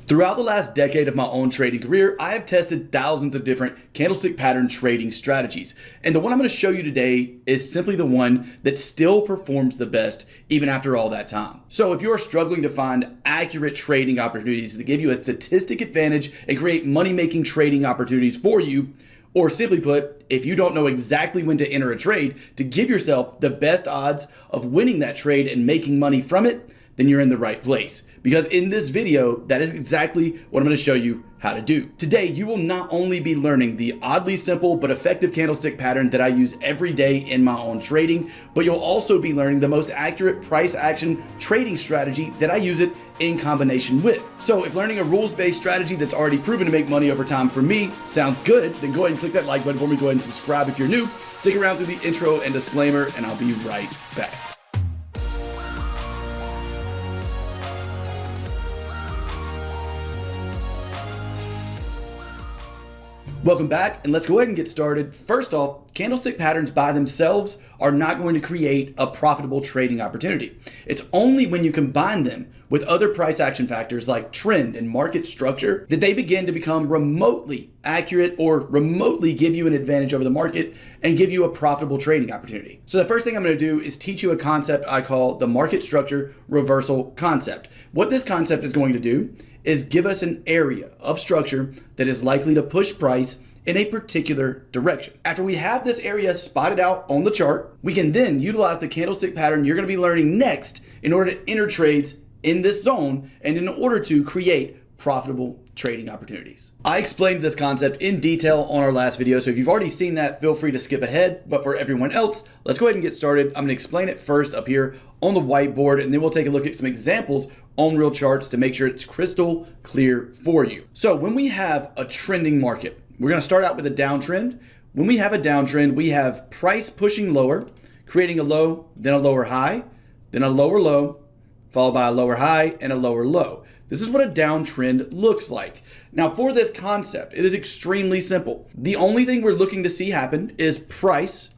Throughout the last decade of my own trading career, I have tested thousands of different candlestick pattern trading strategies. And the one I'm going to show you today is simply the one that still performs the best even after all that time. So if you're struggling to find accurate trading opportunities that give you a statistic advantage and create money-making trading opportunities for you, or simply put, if you don't know exactly when to enter a trade to give yourself the best odds of winning that trade and making money from it, then you're in the right place. Because in this video, that is exactly what I'm going to show you how to do. Today, you will not only be learning the oddly simple but effective candlestick pattern that I use every day in my own trading, but you'll also be learning the most accurate price action trading strategy that I use it in combination with. So if learning a rules-based strategy that's already proven to make money over time for me sounds good, then go ahead and click that like button for me. Go ahead and subscribe if you're new. Stick around through the intro and disclaimer, and I'll be right back. Welcome back, and let's go ahead and get started. First off, candlestick patterns by themselves are not going to create a profitable trading opportunity. It's only when you combine them with other price action factors like trend and market structure that they begin to become remotely accurate or remotely give you an advantage over the market and give you a profitable trading opportunity. So the first thing I'm going to do is teach you a concept I call the market structure reversal concept. What this concept is going to do is give us an area of structure that is likely to push price in a particular direction. After we have this area spotted out on the chart, we can then utilize the candlestick pattern you're going to be learning next in order to enter trades in this zone and in order to create profitable trading opportunities. I explained this concept in detail on our last video, so if you've already seen that, feel free to skip ahead. But for everyone else, let's go ahead and get started. I'm going to explain it first up here on the whiteboard, and then we'll take a look at some examples on real charts to make sure it's crystal clear for you. So when we have a trending market, we're going to start out with a downtrend. When we have a downtrend, we have price pushing lower, creating a low, then a lower high, then a lower low, followed by a lower high and a lower low. This is what a downtrend looks like. Now for this concept, it is extremely simple. The only thing we're looking to see happen is price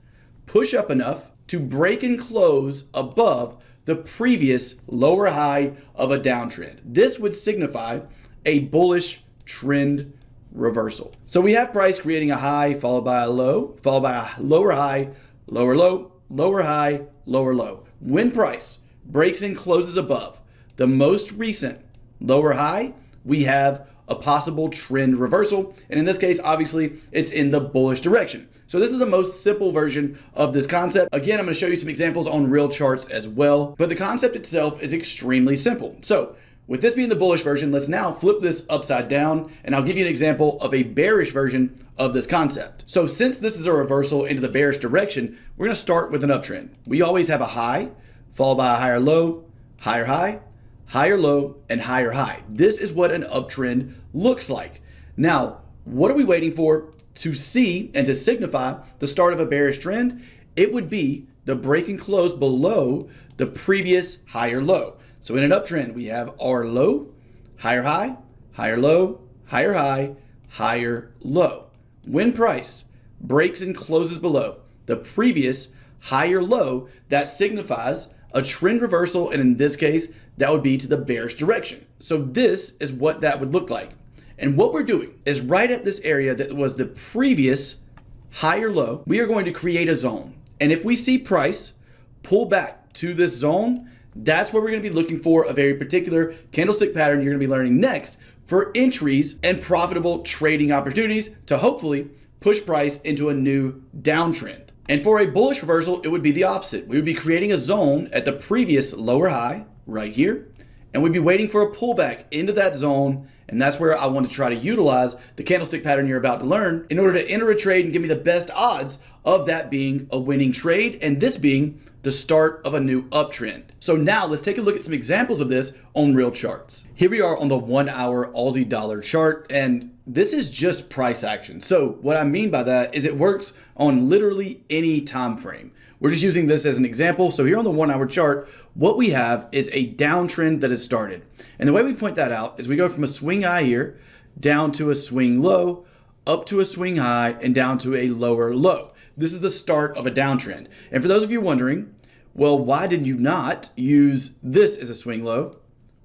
push up enough to break and close above the previous lower high of a downtrend. This would signify a bullish trend reversal. So we have price creating a high followed by a low, followed by a lower high, lower low, lower high, lower low. When price breaks and closes above the most recent lower high, we have a possible trend reversal. And in this case, obviously, it's in the bullish direction. So this is the most simple version of this concept. Again, I'm going to show you some examples on real charts as well, but the concept itself is extremely simple. So with this being the bullish version, let's now flip this upside down, and I'll give you an example of a bearish version of this concept. So since this is a reversal into the bearish direction, we're going to start with an uptrend. We always have a high, followed by a higher low, higher high, higher low, and higher high. This is what an uptrend looks like. Now, what are we waiting for to see and to signify the start of a bearish trend? It would be the break and close below the previous higher low. So in an uptrend, we have our low, higher high, higher low, higher high, higher low. When price breaks and closes below the previous higher low, that signifies a trend reversal, and in this case, that would be to the bearish direction. So this is what that would look like. And what we're doing is right at this area that was the previous higher low, we are going to create a zone. And if we see price pull back to this zone, that's where we're going to be looking for a very particular candlestick pattern you're going to be learning next for entries and profitable trading opportunities to hopefully push price into a new downtrend. And for a bullish reversal, it would be the opposite. We would be creating a zone at the previous lower high right here, and we'd be waiting for a pullback into that zone. And that's where I want to try to utilize the candlestick pattern you're about to learn in order to enter a trade and give me the best odds of that being a winning trade and this being the start of a new uptrend. So now let's take a look at some examples of this on real charts. Here we are on the 1 hour Aussie dollar chart, and this is just price action. So what I mean by that is it works on literally any time frame. We're just using this as an example. So here on the 1 hour chart, what we have is a downtrend that has started. And the way we point that out is we go from a swing high here down to a swing low, up to a swing high, and down to a lower low. This is the start of a downtrend. And for those of you wondering, well, why did you not use this as a swing low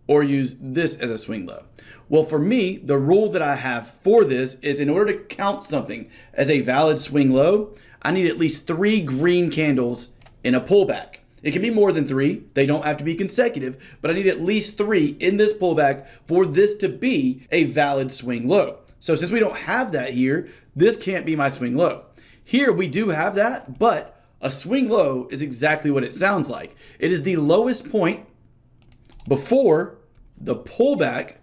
or use this as a swing low? Well, for me, the rule that I have for this is in order to count something as a valid swing low, I need at least 3 green candles in a pullback. It can be more than 3. They don't have to be consecutive, but I need at least 3 in this pullback for this to be a valid swing low. So since we don't have that here, this can't be my swing low. Here we do have that, but a swing low is exactly what it sounds like. It is the lowest point before the pullback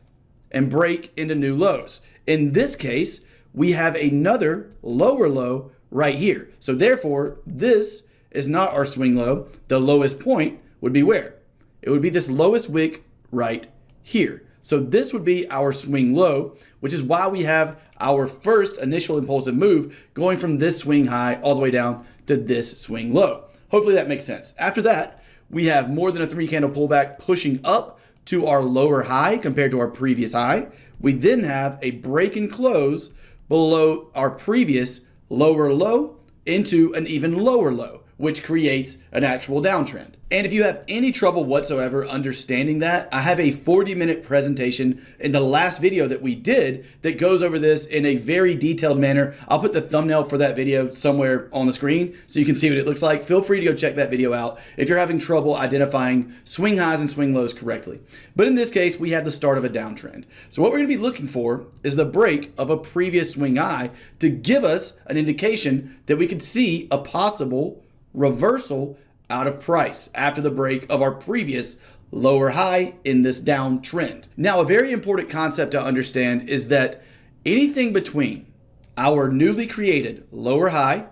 and break into new lows. In this case, we have another lower low right here. So therefore, this is not our swing low. The lowest point would be where? It would be this lowest wick right here. So this would be our swing low, which is why we have our first initial impulsive move going from this swing high all the way down to this swing low. Hopefully that makes sense. After that, we have more than a 3 candle pullback pushing up to our lower high compared to our previous high. We then have a break and close below our previous lower low into an even lower low, which creates an actual downtrend. And if you have any trouble whatsoever understanding that, I have a 40-minute presentation in the last video that we did that goes over this in a very detailed manner. I'll put the thumbnail for that video somewhere on the screen so you can see what it looks like. Feel free to go check that video out if you're having trouble identifying swing highs and swing lows correctly. But in this case, we have the start of a downtrend. So what we're gonna be looking for is the break of a previous swing high to give us an indication that we could see a possible reversal out of price after the break of our previous lower high in this downtrend. Now, a very important concept to understand is that anything between our newly created lower high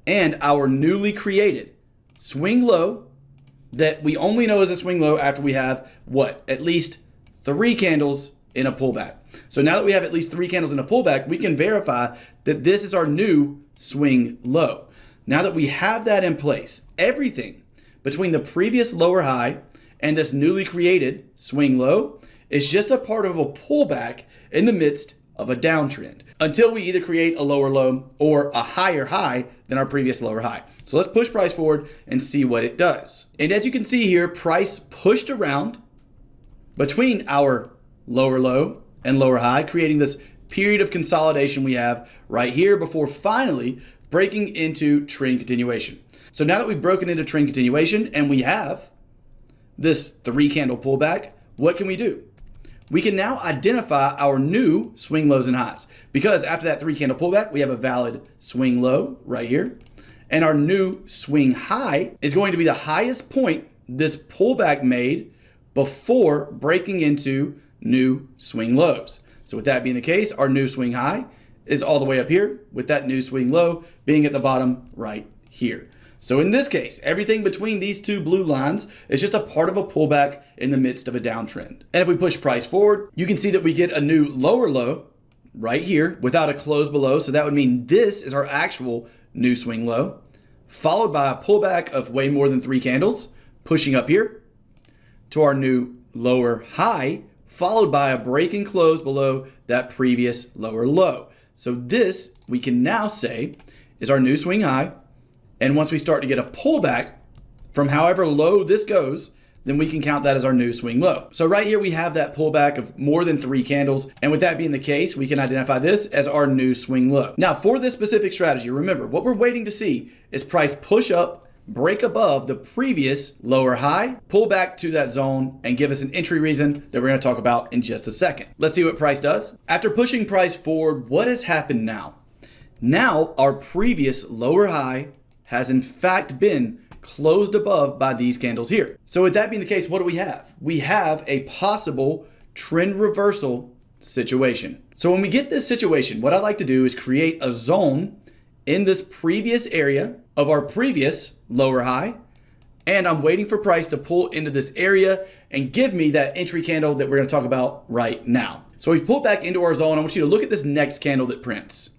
and our newly created swing low that we only know as a swing low after we have what? At least 3 candles in a pullback. So now that we have at least 3 candles in a pullback, we can verify that this is our new swing low. Now that we have that in place, everything between the previous lower high and this newly created swing low is just a part of a pullback in the midst of a downtrend until we either create a lower low or a higher high than our previous lower high. So let's push price forward and see what it does. And as you can see here, price pushed around between our lower low and lower high, creating this period of consolidation we have right here before finally breaking into trend continuation. So now that we've broken into trend continuation and we have this 3 candle pullback, what can we do? We can now identify our new swing lows and highs because after that 3 candle pullback, we have a valid swing low right here. And our new swing high is going to be the highest point this pullback made before breaking into new swing lows. So with that being the case, our new swing high is all the way up here with that new swing low being at the bottom right here. So in this case, everything between these 2 blue lines is just a part of a pullback in the midst of a downtrend. And if we push price forward, you can see that we get a new lower low right here without a close below. So that would mean this is our actual new swing low, followed by a pullback of way more than 3 candles, pushing up here to our new lower high, followed by a break and close below that previous lower low. So this, we can now say, is our new swing high. And once we start to get a pullback from however low this goes, then we can count that as our new swing low. So right here, we have that pullback of more than 3 candles. And with that being the case, we can identify this as our new swing low. Now for this specific strategy, remember what we're waiting to see is price push up, break above the previous lower high, pull back to that zone and give us an entry reason that we're going to talk about in just a second. Let's see what price does. After pushing price forward, what has happened now? Now our previous lower high has in fact been closed above by these candles here. So with that being the case, what do we have? We have a possible trend reversal situation. So when we get this situation, what I like to do is create a zone in this previous area of our previous lower high, and I'm waiting for price to pull into this area and give me that entry candle that we're going to talk about right now. So we've pulled back into our zone. I want you to look at this next candle that prints.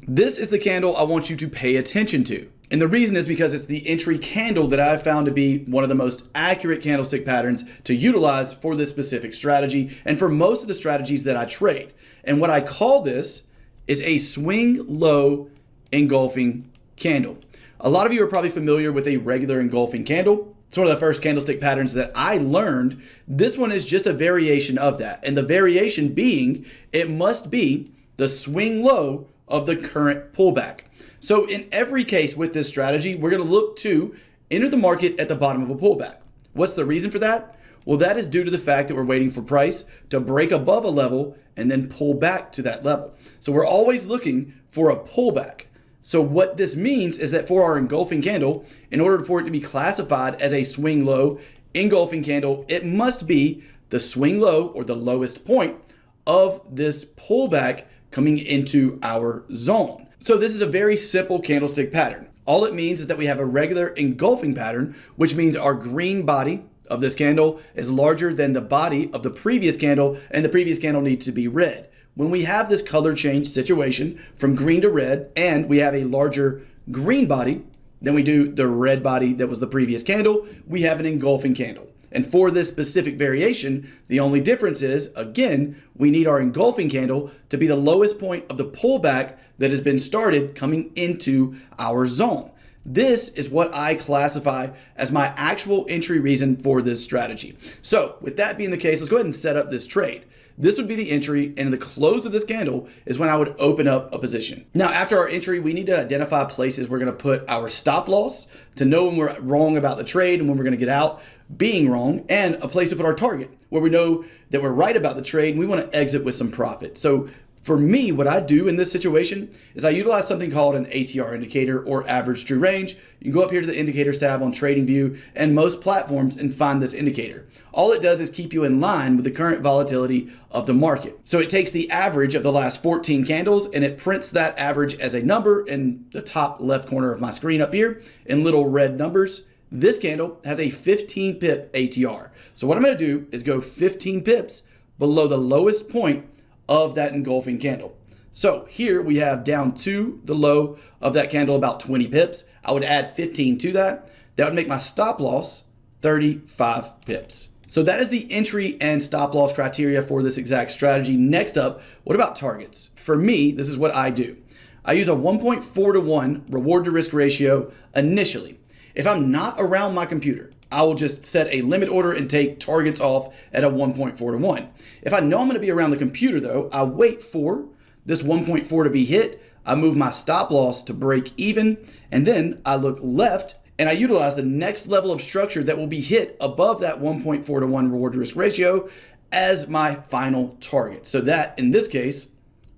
This is the candle I want you to pay attention to. And the reason is because it's the entry candle that I've found to be one of the most accurate candlestick patterns to utilize for this specific strategy and for most of the strategies that I trade. And what I call this is a swing low engulfing candle. A lot of you are probably familiar with a regular engulfing candle. It's one of the first candlestick patterns that I learned. This one is just a variation of that. And the variation being, it must be the swing low of the current pullback. So in every case with this strategy, we're going to look to enter the market at the bottom of a pullback. What's the reason for that? Well, that is due to the fact that we're waiting for price to break above a level and then pull back to that level. So we're always looking for a pullback. So what this means is that for our engulfing candle, in order for it to be classified as a swing low engulfing candle, it must be the swing low or the lowest point of this pullback coming into our zone. So this is a very simple candlestick pattern. All it means is that we have a regular engulfing pattern, which means our green body of this candle is larger than the body of the previous candle, and the previous candle needs to be red. When we have this color change situation from green to red, and we have a larger green body than we do the red body that was the previous candle, we have an engulfing candle. And for this specific variation, the only difference is, again, we need our engulfing candle to be the lowest point of the pullback that has been started coming into our zone. This is what I classify as my actual entry reason for this strategy. So with that being the case, let's go ahead and set up this trade. This would be the entry, and the close of this candle is when I would open up a position. Now, after our entry, we need to identify places we're going to put our stop loss to know when we're wrong about the trade and when we're going to get out being wrong, and a place to put our target where we know that we're right about the trade and we want to exit with some profit. So for me, what I do in this situation is I utilize something called an ATR indicator, or average true range. You can go up here to the indicators tab on TradingView and most platforms and find this indicator. All it does is keep you in line with the current volatility of the market. So it takes the average of the last 14 candles and it prints that average as a number in the top left corner of my screen up here in little red numbers. This candle has a 15 pip ATR. So what I'm going to do is go 15 pips below the lowest point of that engulfing candle. So here we have down to the low of that candle about 20 pips. I would add 15 to that. That would make my stop loss 35 pips. So that is the entry and stop loss criteria for this exact strategy. Next up, what about targets? For me, this is what I do. I use a 1.4 to 1 reward to risk ratio initially. If I'm not around my computer, I will just set a limit order and take targets off at a 1.4 to 1. If I know I'm going to be around the computer though, I wait for this 1.4 to be hit. I move my stop loss to break even, and then I look left and I utilize the next level of structure that will be hit above that 1.4 to 1 reward to risk ratio as my final target. So that in this case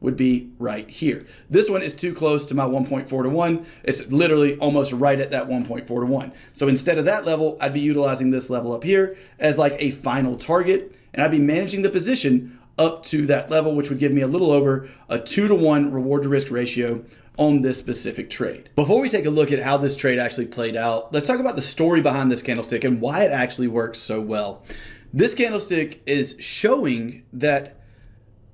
would be right here. This one is too close to my 1.4 to 1. It's literally almost right at that 1.4 to 1. So instead of that level, I'd be utilizing this level up here as like a final target, and I'd be managing the position up to that level, which would give me a little over a 2 to 1 reward to risk ratio on this specific trade. Before we take a look at how this trade actually played out, let's talk about the story behind this candlestick and why it actually works so well. This candlestick is showing that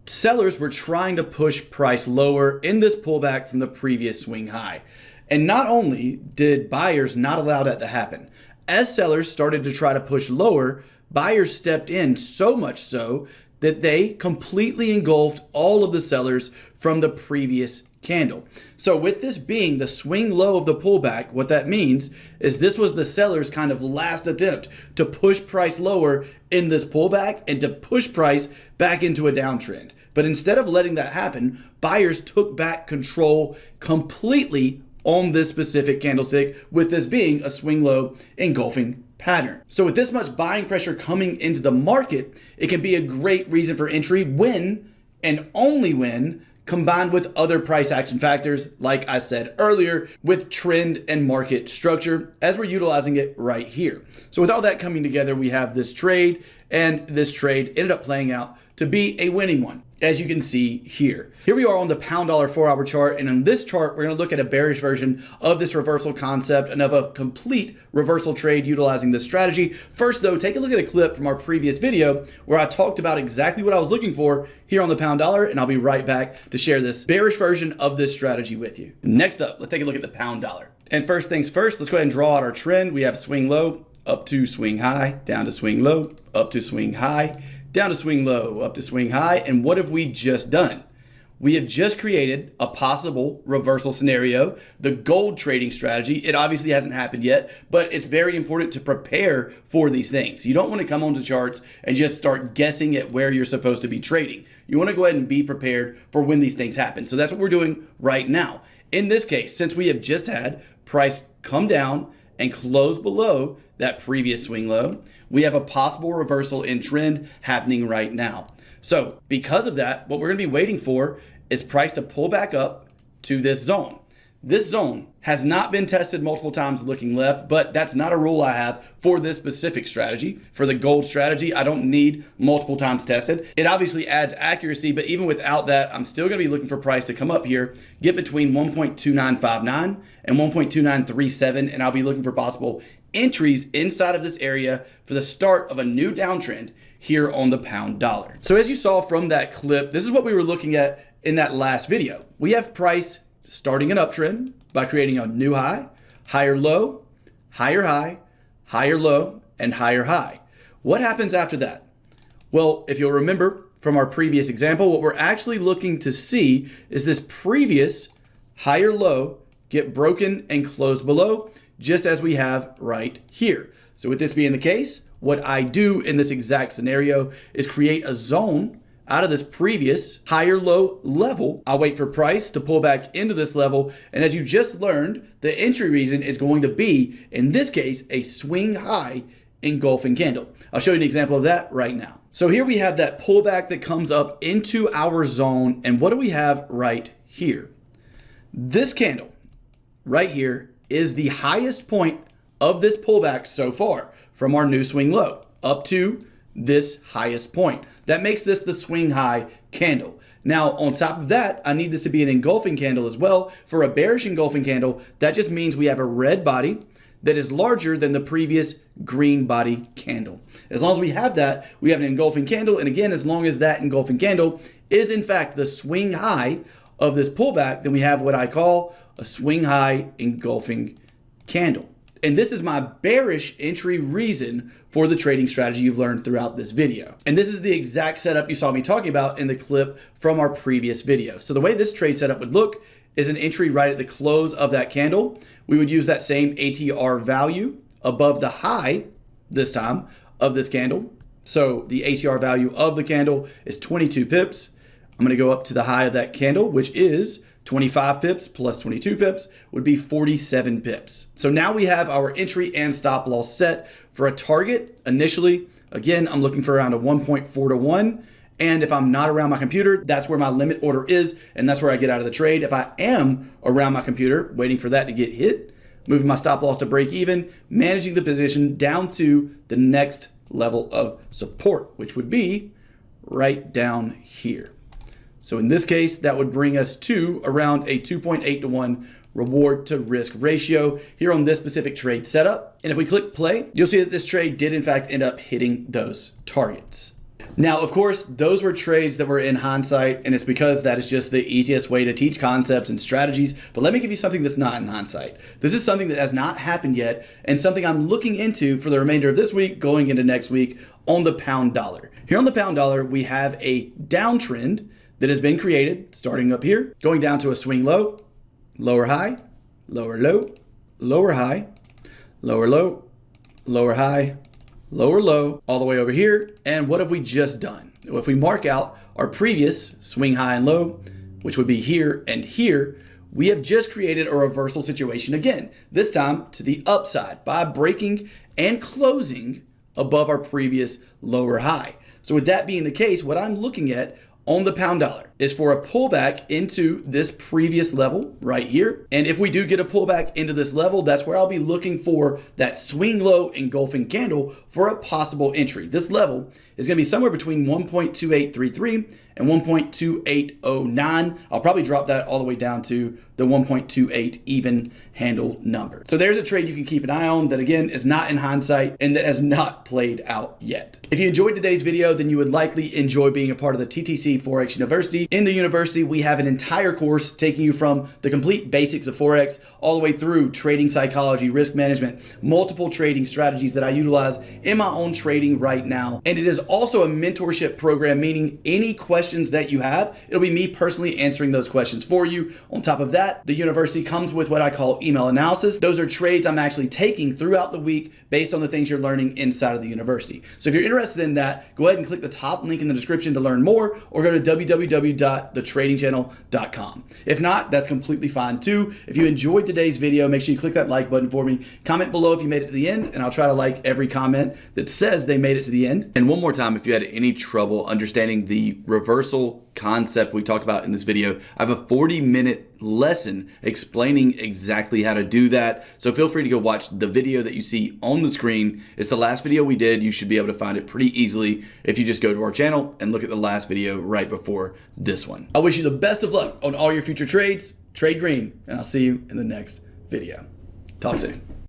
sellers were trying to push price lower in this pullback from the previous swing high. And not only did buyers not allow that to happen, as sellers started to try to push lower, buyers stepped in so much so that they completely engulfed all of the sellers from the previous candle. So with this being the swing low of the pullback, what that means is this was the seller's kind of last attempt to push price lower in this pullback and to push price back into a downtrend. But instead of letting that happen, buyers took back control completely on this specific candlestick, with this being a swing low engulfing pattern. So with this much buying pressure coming into the market, it can be a great reason for entry when and only when combined with other price action factors, like I said earlier, with trend and market structure, as we're utilizing it right here. So with all that coming together, we have this trade, and this trade ended up playing out to be a winning one, as you can see here. Here we are on the pound dollar 4-hour chart, and in this chart, we're going to look at a bearish version of this reversal concept and of a complete reversal trade utilizing this strategy. First though, take a look at a clip from our previous video where I talked about exactly what I was looking for here on the pound dollar, and I'll be right back to share this bearish version of this strategy with you. Next up, let's take a look at the pound dollar. And first things first, let's go ahead and draw out our trend. We have swing low, up to swing high, down to swing low, up to swing high, down to swing low, up to swing high. And what have we just done? we have just created a possible reversal scenario, the gold trading strategy. It obviously hasn't happened yet, but it's very important to prepare for these things. You don't want to come onto charts and just start guessing at where you're supposed to be trading. You want to go ahead and be prepared for when these things happen. So that's what we're doing right now. In this case, since we have just had price come down and close below that previous swing low, we have a possible reversal in trend happening right now. So because of that, what we're going to be waiting for is price to pull back up to this zone. This zone has not been tested multiple times looking left, but that's not a rule I have for this specific strategy. For the gold strategy, I don't need multiple times tested. It obviously adds accuracy, but even without that, I'm still going to be looking for price to come up here, get between 1.2959 and 1.2937, and I'll be looking for possible entries inside of this area for the start of a new downtrend here on the pound dollar. So as you saw from that clip, this is what we were looking at in that last video. We have price starting an uptrend by creating a new high, higher low, higher low, and higher high. What happens after that? Well, if you'll remember from our previous example, what we're actually looking to see is this previous higher low get broken and closed below, just as we have right here. So with this being the case, what I do in this exact scenario is create a zone out of this previous higher low level. I'll wait for price to pull back into this level. And as you just learned, the entry reason is going to be, in this case, a swing high engulfing candle. I'll show you an example of that right now. So here we have that pullback that comes up into our zone. And what do we have right here? This candle right here is the highest point of this pullback so far from our new swing low up to this highest point. That makes this the swing high candle. Now, on top of that, I need this to be an engulfing candle as well. For a bearish engulfing candle, that just means we have a red body that is larger than the previous green body candle. As long as we have that, we have an engulfing candle. And again, as long as that engulfing candle is in fact the swing high of this pullback, then we have what I call a swing high engulfing candle. And this is my bearish entry reason for the trading strategy you've learned throughout this video. And this is the exact setup you saw me talking about in the clip from our previous video. So the way this trade setup would look is an entry right at the close of that candle. We would use that same ATR value above the high this time of this candle. So the ATR value of the candle is 22 pips. I'm going to go up to the high of that candle, which is 25 pips plus 22 pips would be 47 pips. So now we have our entry and stop loss set for a target. Initially, again, I'm looking for around a 1.4 to 1. And if I'm not around my computer, that's where my limit order is. And that's where I get out of the trade. If I am around my computer, waiting for that to get hit, moving my stop loss to break even, managing the position down to the next level of support, which would be right down here. So in this case, that would bring us to around a 2.8 to 1 reward to risk ratio here on this specific trade setup. And if we click play, you'll see that this trade did in fact end up hitting those targets. Now, of course, those were trades that were in hindsight, and it's because that is just the easiest way to teach concepts and strategies. But let me give you something that's not in hindsight. This is something that has not happened yet and something I'm looking into for the remainder of this week, going into next week on the pound dollar. Here on the pound dollar, we have a downtrend that has been created starting up here, going down to a swing low, lower high, lower low, lower high, lower low, lower high, lower low, all the way over here. And what have we just done? Well, if we mark out our previous swing high and low, which would be here and here, we have just created a reversal situation again, this time to the upside by breaking and closing above our previous lower high. So with that being the case, what I'm looking at on the pound dollar is for a pullback into this previous level right here. And if we do get a pullback into this level, that's where I'll be looking for that swing low engulfing candle for a possible entry. This level is going to be somewhere between 1.2833 and 1.2809. I'll probably drop that all the way down to the 1.28 even handle number. So there's a trade you can keep an eye on that, again, is not in hindsight and that has not played out yet. If you enjoyed today's video, then you would likely enjoy being a part of the TTC Forex University. In the university, we have an entire course taking you from the complete basics of Forex all the way through trading psychology, risk management, multiple trading strategies that I utilize in my own trading right now. And it is also a mentorship program, meaning any questions that you have, it'll be me personally answering those questions for you. On top of that, the university comes with what I call email analysis. Those are trades I'm actually taking throughout the week based on the things you're learning inside of the university. So if you're interested in that, go ahead and click the top link in the description to learn more, or go to www.thetradingchannel.com. If not, that's completely fine too. If you enjoyed today's video, make sure you click that like button for me. Comment below if you made it to the end, and I'll try to like every comment that says they made it to the end. And one more time, if you had any trouble understanding the reversal concept we talked about in this video, I have a 40-minute lesson explaining exactly how to do that. So feel free to go watch the video that you see on the screen. It's the last video we did. You should be able to find it pretty easily if you just go to our channel and look at the last video right before this one. I wish you the best of luck on all your future trades. Trade green, and I'll see you in the next video. Talk soon.